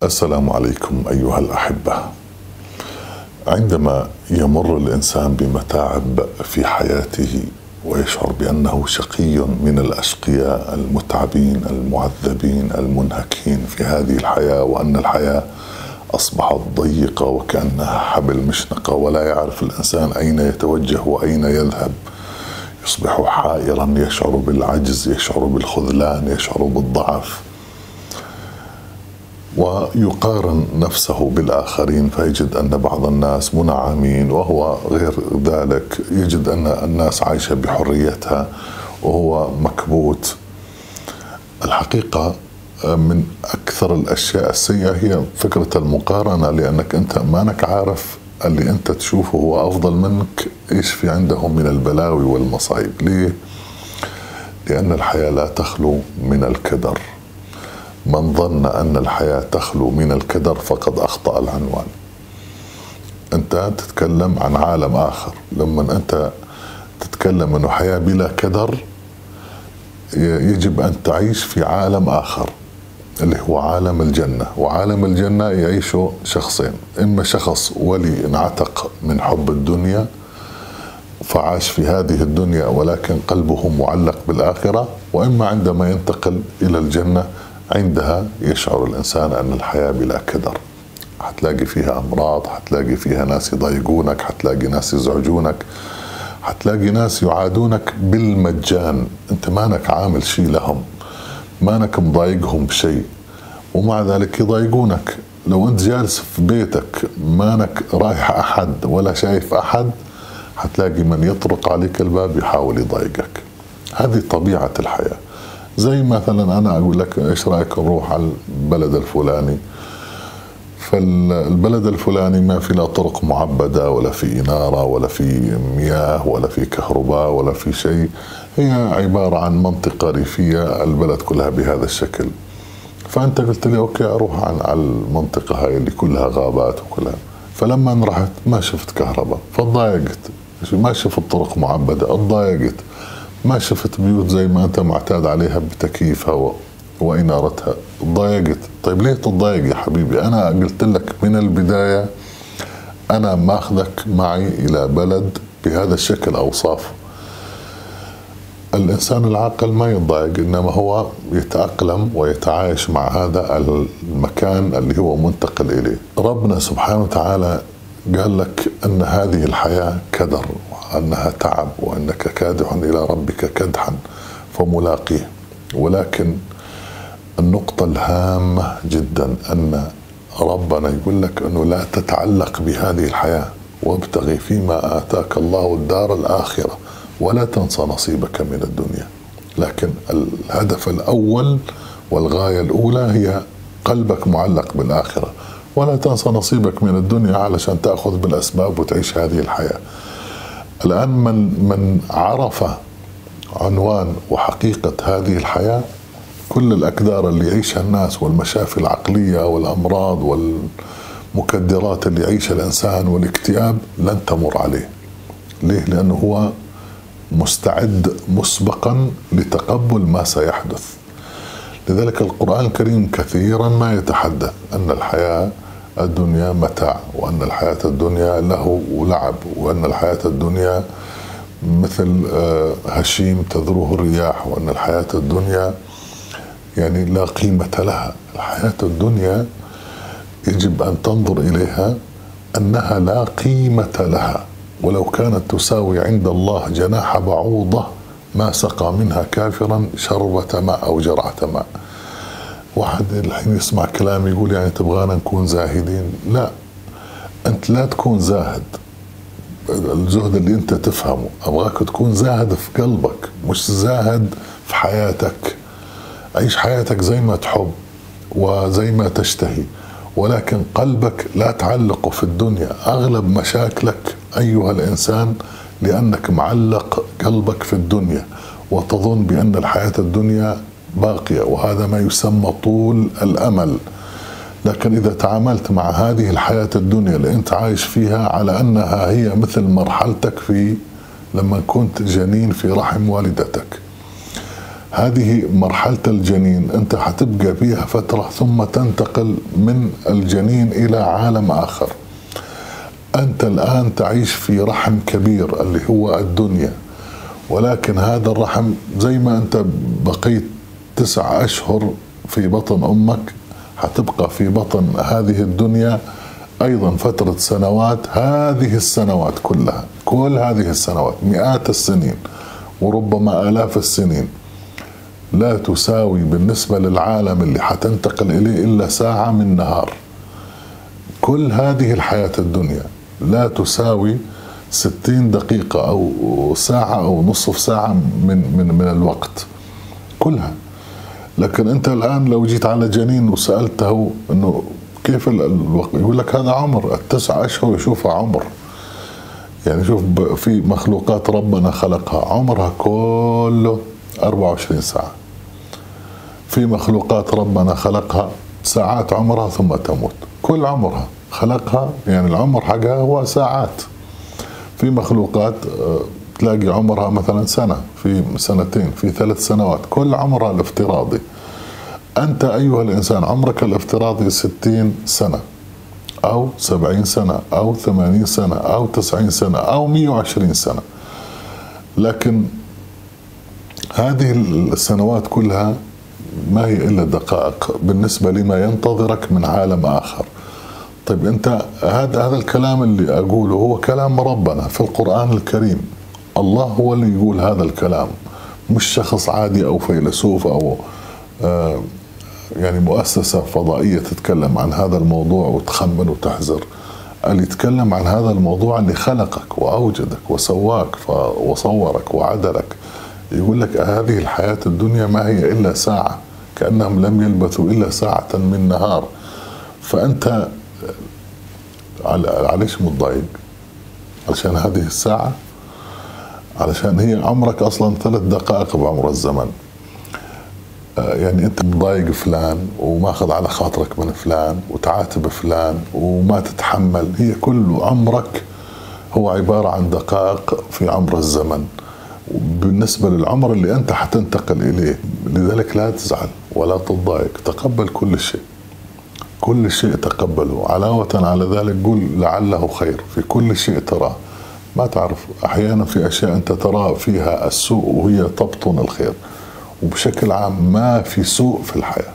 السلام عليكم أيها الأحبة. عندما يمر الإنسان بمتاعب في حياته ويشعر بأنه شقي من الأشقياء المتعبين المعذبين المنهكين في هذه الحياة، وأن الحياة أصبحت ضيقة وكأنها حبل مشنقة ولا يعرف الإنسان أين يتوجه وأين يذهب، يصبح حائرا، يشعر بالعجز، يشعر بالخذلان، يشعر بالضعف، ويقارن نفسه بالآخرين فيجد أن بعض الناس منعمين وهو غير ذلك، يجد أن الناس عايشة بحريتها وهو مكبوت. الحقيقة من أكثر الأشياء السيئة هي فكرة المقارنة، لأنك أنت مانك عارف اللي أنت تشوفه هو أفضل منك إيش في عندهم من البلاوي والمصايب. ليه؟ لأن الحياة لا تخلو من الكدر. من ظن أن الحياة تخلو من الكدر فقد أخطأ العنوان. أنت تتكلم عن عالم آخر. لما أنت تتكلم أنه حياة بلا كدر يجب أن تعيش في عالم آخر اللي هو عالم الجنة. وعالم الجنة يعيشه شخصين: إما شخص ولي انعتق من حب الدنيا فعاش في هذه الدنيا ولكن قلبه معلق بالآخرة، وإما عندما ينتقل إلى الجنة عندها يشعر الإنسان أن الحياة بلا كدر. حتلاقي فيها أمراض، حتلاقي فيها ناس يضايقونك، حتلاقي ناس يزعجونك، حتلاقي ناس يعادونك بالمجان. أنت مانك عامل شيء لهم، مانك مضايقهم بشيء، ومع ذلك يضايقونك. لو أنت جالس في بيتك مانك رايح أحد ولا شايف أحد، حتلاقي من يطرق عليك الباب يحاول يضايقك. هذه طبيعة الحياة. زي مثلا أنا أقول لك إيش رأيك نروح على البلد الفلاني، فالبلد الفلاني ما في لا طرق معبدة ولا في إنارة ولا في مياه ولا في كهرباء ولا في شيء، هي عبارة عن منطقة ريفية، البلد كلها بهذا الشكل. فأنت قلت لي أوكي أروح على المنطقة هاي اللي كلها غابات وكلها. فلما رحت ما شفت كهرباء فضايقت، ما شفت طرق معبدة اتضايقت، ما شفت بيوت زي ما أنت معتاد عليها بتكييفها وإنارتها ضايقت. طيب ليه تضايق يا حبيبي؟ أنا قلت لك من البداية أنا ماخذك معي إلى بلد بهذا الشكل أوصافه. الإنسان العاقل ما يتضايق، إنما هو يتأقلم ويتعايش مع هذا المكان اللي هو منتقل إليه. ربنا سبحانه وتعالى قال لك أن هذه الحياة كدر، وأنها تعب، وأنك كادح إلى ربك كدحا فملاقيه. ولكن النقطة الهامة جدا أن ربنا يقول لك أنه لا تتعلق بهذه الحياة، وابتغي فيما آتاك الله الدار الآخرة ولا تنسى نصيبك من الدنيا. لكن الهدف الأول والغاية الأولى هي قلبك معلق بالآخرة، ولا تنسى نصيبك من الدنيا علشان تأخذ بالأسباب وتعيش هذه الحياة. الآن من عرف عنوان وحقيقة هذه الحياة، كل الأكدار اللي يعيشها الناس والمشاكل العقلية والأمراض والمكدرات اللي يعيشها الإنسان والاكتئاب لن تمر عليه. ليه؟ لأنه هو مستعد مسبقا لتقبل ما سيحدث. لذلك القرآن الكريم كثيرا ما يتحدث أن الحياة الدنيا متاع، وأن الحياة الدنيا له ولعب، وأن الحياة الدنيا مثل هشيم تذروه الرياح، وأن الحياة الدنيا يعني لا قيمة لها. الحياة الدنيا يجب أن تنظر إليها أنها لا قيمة لها، ولو كانت تساوي عند الله جناح بعوضة ما سقى منها كافرا شربة ماء أو جرعة ماء. واحد الحين يسمع كلام يقول يعني تبغانا نكون زاهدين. لا، أنت لا تكون زاهد. الزهد اللي أنت تفهمه أبغاك تكون زاهد في قلبك، مش زاهد في حياتك. عيش حياتك زي ما تحب وزي ما تشتهي، ولكن قلبك لا تعلقه في الدنيا. أغلب مشاكلك أيها الإنسان لأنك معلق قلبك في الدنيا وتظن بأن الحياة الدنيا باقية، وهذا ما يسمى طول الأمل. لكن إذا تعاملت مع هذه الحياة الدنيا اللي أنت عايش فيها على أنها هي مثل مرحلتك في لما كنت جنين في رحم والدتك، هذه مرحلة الجنين، أنت حتبقى فيها فترة ثم تنتقل من الجنين إلى عالم آخر. أنت الآن تعيش في رحم كبير اللي هو الدنيا، ولكن هذا الرحم زي ما أنت بقيت 9 أشهر في بطن أمك، حتبقى في بطن هذه الدنيا أيضا فترة سنوات. هذه السنوات كلها، كل هذه السنوات، مئات السنين وربما آلاف السنين، لا تساوي بالنسبة للعالم اللي حتنتقل إليه إلا ساعة من نهار. كل هذه الحياة الدنيا لا تساوي 60 دقيقة أو ساعة أو نصف ساعة من الوقت كلها. لكن أنت الآن لو جيت على جنين وسألته أنه كيف الوقت، يقول لك هذا عمر. 9 أشهر يشوفها عمر. يعني شوف، في مخلوقات ربنا خلقها عمرها كله 24 ساعة. في مخلوقات ربنا خلقها ساعات عمرها ثم تموت. كل عمرها خلقها، يعني العمر حقها هو ساعات. في مخلوقات تلاقي عمرها مثلا سنة، في سنتين، في 3 سنوات، كل عمرها الافتراضي. أنت أيها الإنسان عمرك الافتراضي 60 سنة أو 70 سنة أو 80 سنة أو 90 سنة أو 120 سنة. لكن هذه السنوات كلها ما هي إلا دقائق بالنسبة لما ينتظرك من عالم آخر. طيب أنت هذا الكلام اللي أقوله هو كلام ربنا في القرآن الكريم. الله هو اللي يقول هذا الكلام، مش شخص عادي أو فيلسوف أو يعني مؤسسة فضائية تتكلم عن هذا الموضوع وتخمن وتحذر. اللي يتكلم عن هذا الموضوع اللي خلقك وأوجدك وسواك وصورك وعدلك. يقول لك هذه الحياة الدنيا ما هي إلا ساعة، كأنهم لم يلبثوا إلا ساعة من نهار. فأنت عليش متضايق علشان هذه الساعة؟ علشان هي عمرك أصلا 3 دقائق بعمر الزمن. يعني أنت مضايق فلان وماخذ على خاطرك من فلان وتعاتب فلان وما تتحمل. هي كل عمرك هو عبارة عن دقائق في عمر الزمن بالنسبة للعمر اللي أنت حتنتقل إليه. لذلك لا تزعل ولا تضايق، تقبل كل شيء، كل شيء تقبله. علاوة على ذلك قل لعله خير في كل شيء تراه. ما تعرف، أحيانا في أشياء أنت ترى فيها السوء وهي تبطن الخير. وبشكل عام ما في سوء في الحياة،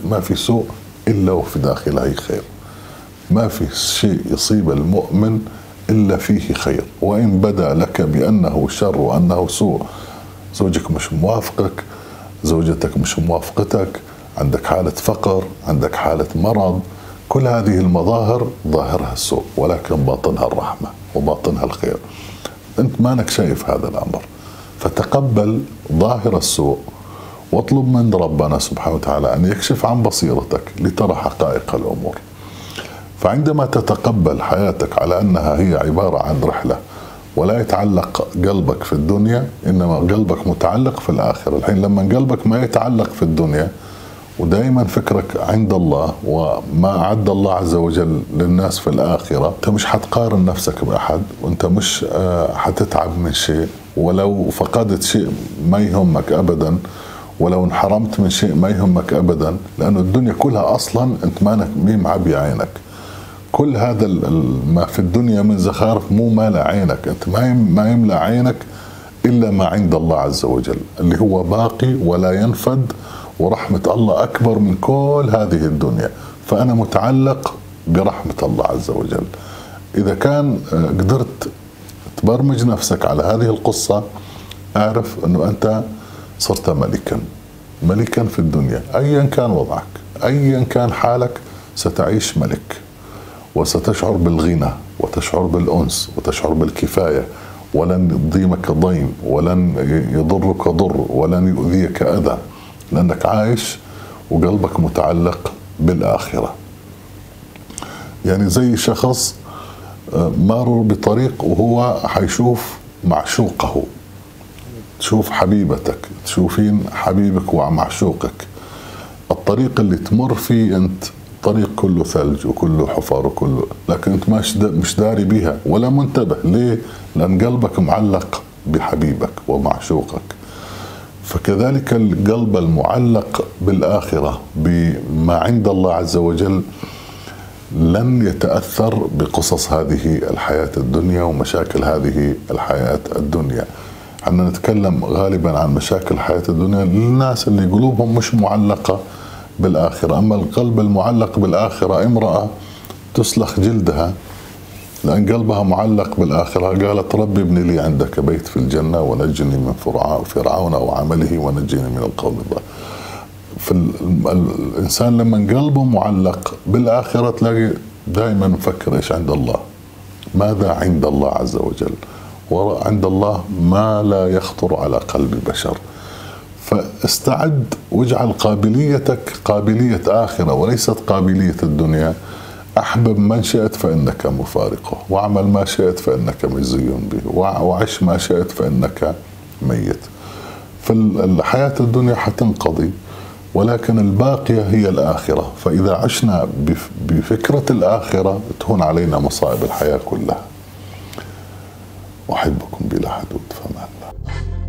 ما في سوء إلا وفي داخله خير. ما في شيء يصيب المؤمن إلا فيه خير، وإن بدا لك بأنه شر وأنه سوء. زوجك مش موافقك، زوجتك مش موافقتك، عندك حالة فقر، عندك حالة مرض، كل هذه المظاهر ظاهرها السوء ولكن باطنها الرحمة وباطنها الخير. أنت مانك شايف هذا الأمر، فتقبل ظاهر السوء واطلب من ربنا سبحانه وتعالى أن يكشف عن بصيرتك لترى حقائق الأمور. فعندما تتقبل حياتك على أنها هي عبارة عن رحلة ولا يتعلق قلبك في الدنيا، إنما قلبك متعلق في الآخرة. الحين لما قلبك ما يتعلق في الدنيا ودائما فكرك عند الله وما أعد الله عز وجل للناس في الآخرة، أنت مش حتقارن نفسك بأحد، وأنت مش حتتعب من شيء. ولو فقدت شيء ما يهمك أبدا، ولو انحرمت من شيء ما يهمك أبدا، لأن الدنيا كلها أصلا أنت ما معبي عينك. كل هذا ما في الدنيا من زخارف مو مالع عينك، أنت ما يملأ عينك إلا ما عند الله عز وجل اللي هو باقي ولا ينفد، ورحمة الله أكبر من كل هذه الدنيا. فأنا متعلق برحمة الله عز وجل. إذا كان قدرت تبرمج نفسك على هذه القصة، أعرف أنه أنت صرت ملكا في الدنيا. أيا كان وضعك، أيا كان حالك، ستعيش ملك، وستشعر بالغنى وتشعر بالأنس وتشعر بالكفاية، ولن يضيمك ضيم ولن يضرك ضر ولن يؤذيك أذى، لأنك عايش وقلبك متعلق بالآخرة. يعني زي شخص مر بطريق وهو حيشوف معشوقه، تشوف حبيبتك، تشوفين حبيبك ومعشوقك. الطريق اللي تمر فيه أنت طريق كله ثلج وكله حفر وكله، لكن أنت مش داري بها ولا منتبه. ليه؟ لأن قلبك معلق بحبيبك ومعشوقك. فكذلك القلب المعلق بالآخرة بما عند الله عز وجل لن يتأثر بقصص هذه الحياة الدنيا ومشاكل هذه الحياة الدنيا. احنا نتكلم غالبا عن مشاكل الحياة الدنيا للناس اللي قلوبهم مش معلقة بالآخرة. أما القلب المعلق بالآخرة، امرأة تسلخ جلدها لأن قلبها معلق بالآخرة، قالت ربي ابن لي عندك بيت في الجنة ونجني من فرعون وعمله ونجني من القوم الظالمين. فالإنسان لما قلبه معلق بالآخرة تلاقي دائما مفكر إيش عند الله، ماذا عند الله عز وجل، وعند الله ما لا يخطر على قلب بشر. فاستعد واجعل قابليتك قابلية آخرة وليست قابلية الدنيا. أحبب من شئت فإنك مفارقه، واعمل ما شئت فإنك مجزي به، وعش ما شئت فإنك ميت. فالحياة الدنيا حتنقضي ولكن الباقية هي الآخرة. فإذا عشنا بفكرة الآخرة تهون علينا مصائب الحياة كلها. أحبكم بلا حدود، فما الله.